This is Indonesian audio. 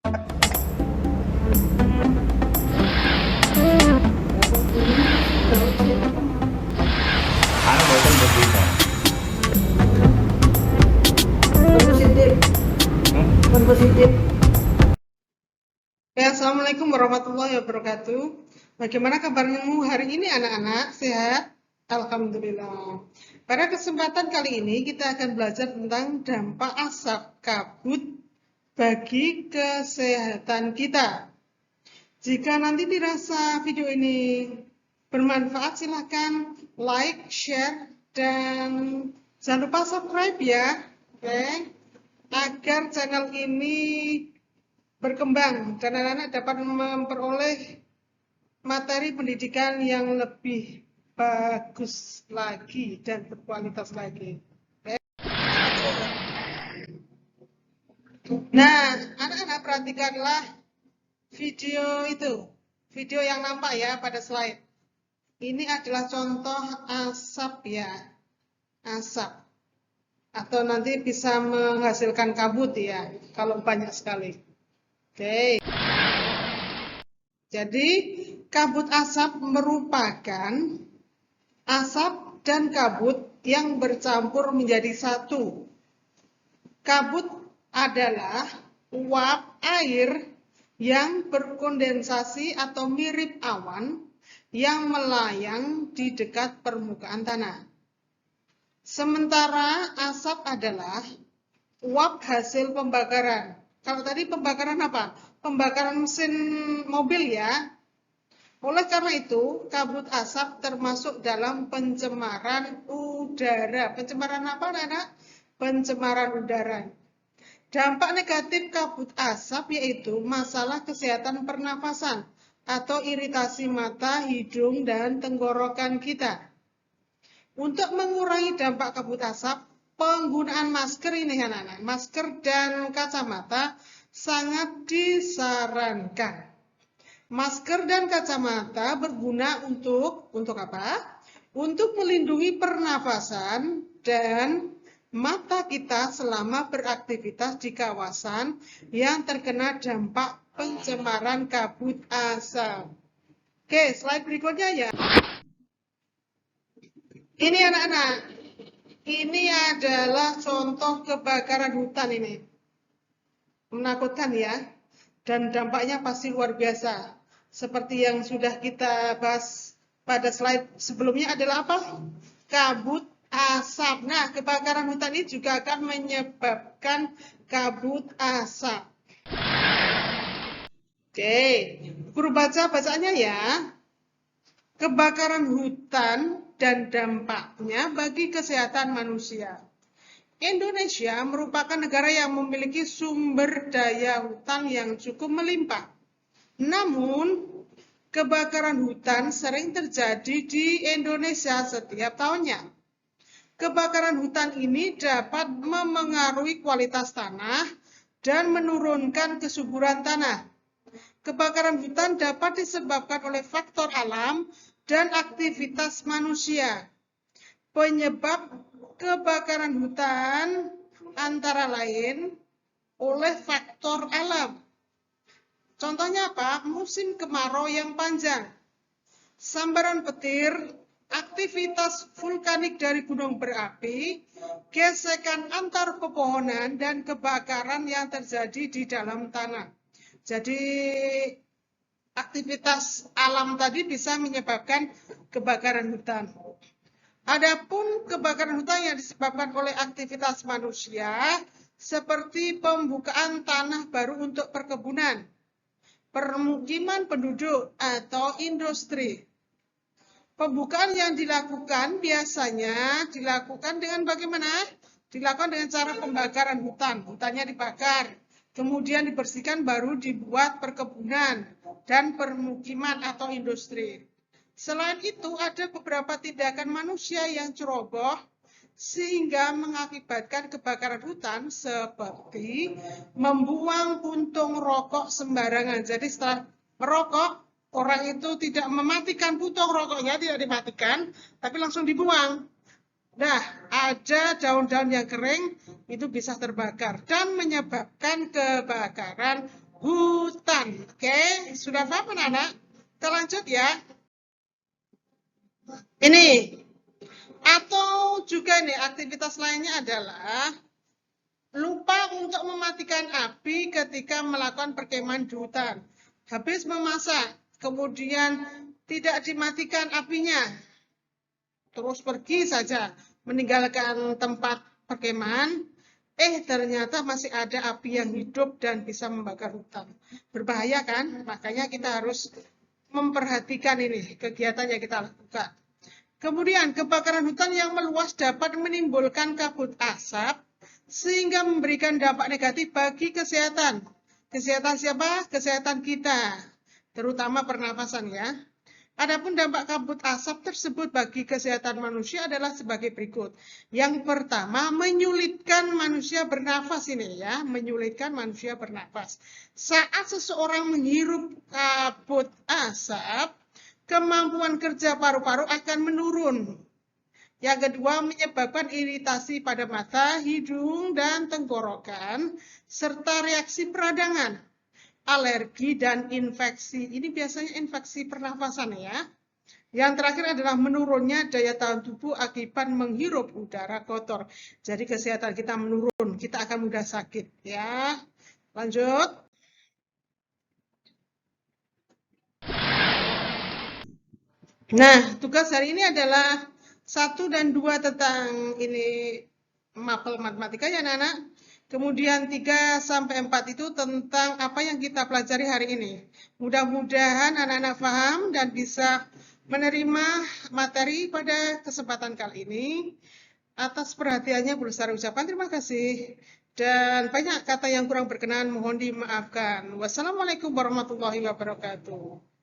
Ano bosan berbeda? Positif, Hmm? positif. Ya, Assalamualaikum warahmatullahi wabarakatuh. Bagaimana kabarmu hari ini anak-anak? Sehat? Alhamdulillah. Pada kesempatan kali ini kita akan belajar tentang dampak asap kabut bagi kesehatan kita. Jika nanti dirasa video ini bermanfaat, silahkan like, share, dan jangan lupa subscribe ya. Oke? Agar channel ini berkembang dan anak-anak dapat memperoleh materi pendidikan yang lebih bagus lagi dan berkualitas lagi. Nah, anak-anak perhatikanlah video itu, video yang nampak ya pada slide. Ini adalah contoh asap ya, asap. Atau nanti bisa menghasilkan kabut ya, kalau banyak sekali. Oke. Jadi, kabut asap merupakan asap dan kabut yang bercampur menjadi satu. Kabut adalah uap air yang berkondensasi atau mirip awan yang melayang di dekat permukaan tanah. Sementara asap adalah uap hasil pembakaran. Kalau tadi pembakaran apa? Pembakaran mesin mobil ya. Oleh karena itu, kabut asap termasuk dalam pencemaran udara. Pencemaran apa, anak-anak? Pencemaran udara. Dampak negatif kabut asap yaitu masalah kesehatan pernafasan atau iritasi mata, hidung, dan tenggorokan kita. Untuk mengurangi dampak kabut asap, penggunaan masker ini anak-anak, masker dan kacamata sangat disarankan. Masker dan kacamata berguna untuk apa? Untuk melindungi pernafasan dan mata kita selama beraktivitas di kawasan yang terkena dampak pencemaran kabut asap. Oke, slide berikutnya ya. Ini anak-anak, ini adalah contoh kebakaran hutan ini. Menakutkan ya, dan dampaknya pasti luar biasa. Seperti yang sudah kita bahas pada slide sebelumnya adalah apa? Kabut asap. Nah, kebakaran hutan ini juga akan menyebabkan kabut asap. Oke, guru baca bacaannya ya. Kebakaran hutan dan dampaknya bagi kesehatan manusia. Indonesia merupakan negara yang memiliki sumber daya hutan yang cukup melimpah. Namun, kebakaran hutan sering terjadi di Indonesia setiap tahunnya. Kebakaran hutan ini dapat memengaruhi kualitas tanah dan menurunkan kesuburan tanah. Kebakaran hutan dapat disebabkan oleh faktor alam dan aktivitas manusia. Penyebab kebakaran hutan antara lain oleh faktor alam. Contohnya apa? Musim kemarau yang panjang, sambaran petir, aktivitas vulkanik dari gunung berapi, gesekan antar pepohonan, dan kebakaran yang terjadi di dalam tanah. Jadi, aktivitas alam tadi bisa menyebabkan kebakaran hutan. Adapun kebakaran hutan yang disebabkan oleh aktivitas manusia, seperti pembukaan tanah baru untuk perkebunan, permukiman penduduk, atau industri. Pembukaan yang dilakukan biasanya dilakukan dengan bagaimana? Dilakukan dengan cara pembakaran hutan. Hutannya dibakar, kemudian dibersihkan, baru dibuat perkebunan dan permukiman atau industri. Selain itu, ada beberapa tindakan manusia yang ceroboh sehingga mengakibatkan kebakaran hutan seperti membuang puntung rokok sembarangan. Jadi setelah merokok, orang itu tidak mematikan puntung rokoknya, tidak dimatikan, tapi langsung dibuang. Nah, ada daun-daun yang kering, itu bisa terbakar dan menyebabkan kebakaran hutan. Sudah paham anak-anak? Kita lanjut ya. Ini. Atau juga nih aktivitas lainnya adalah lupa untuk mematikan api ketika melakukan perkemahan di hutan. Habis memasak, kemudian tidak dimatikan apinya. Terus pergi saja, meninggalkan tempat perkemahan. Ternyata masih ada api yang hidup dan bisa membakar hutan. Berbahaya kan? Makanya kita harus memperhatikan ini kegiatan yang kita lakukan. Kemudian, kebakaran hutan yang meluas dapat menimbulkan kabut asap sehingga memberikan dampak negatif bagi kesehatan. Kesehatan siapa? Kesehatan kita, terutama pernapasan ya. Adapun dampak kabut asap tersebut bagi kesehatan manusia adalah sebagai berikut. Yang pertama, menyulitkan manusia bernafas ini ya, menyulitkan manusia bernafas. Saat seseorang menghirup kabut asap, kemampuan kerja paru-paru akan menurun. Yang kedua, menyebabkan iritasi pada mata, hidung, dan tenggorokan, serta reaksi peradangan, alergi, dan infeksi. Ini biasanya infeksi pernafasan ya. Yang terakhir adalah menurunnya daya tahan tubuh akibat menghirup udara kotor. Jadi kesehatan kita menurun, kita akan mudah sakit ya. Lanjut. Nah, tugas hari ini adalah 1 dan 2 tentang ini mapel matematika ya anak-anak. Kemudian 3 sampai 4 itu tentang apa yang kita pelajari hari ini. Mudah-mudahan anak-anak paham dan bisa menerima materi pada kesempatan kali ini. Atas perhatiannya Bu Lestari ucapkan terima kasih. Dan banyak kata yang kurang berkenan mohon dimaafkan. Wassalamualaikum warahmatullahi wabarakatuh.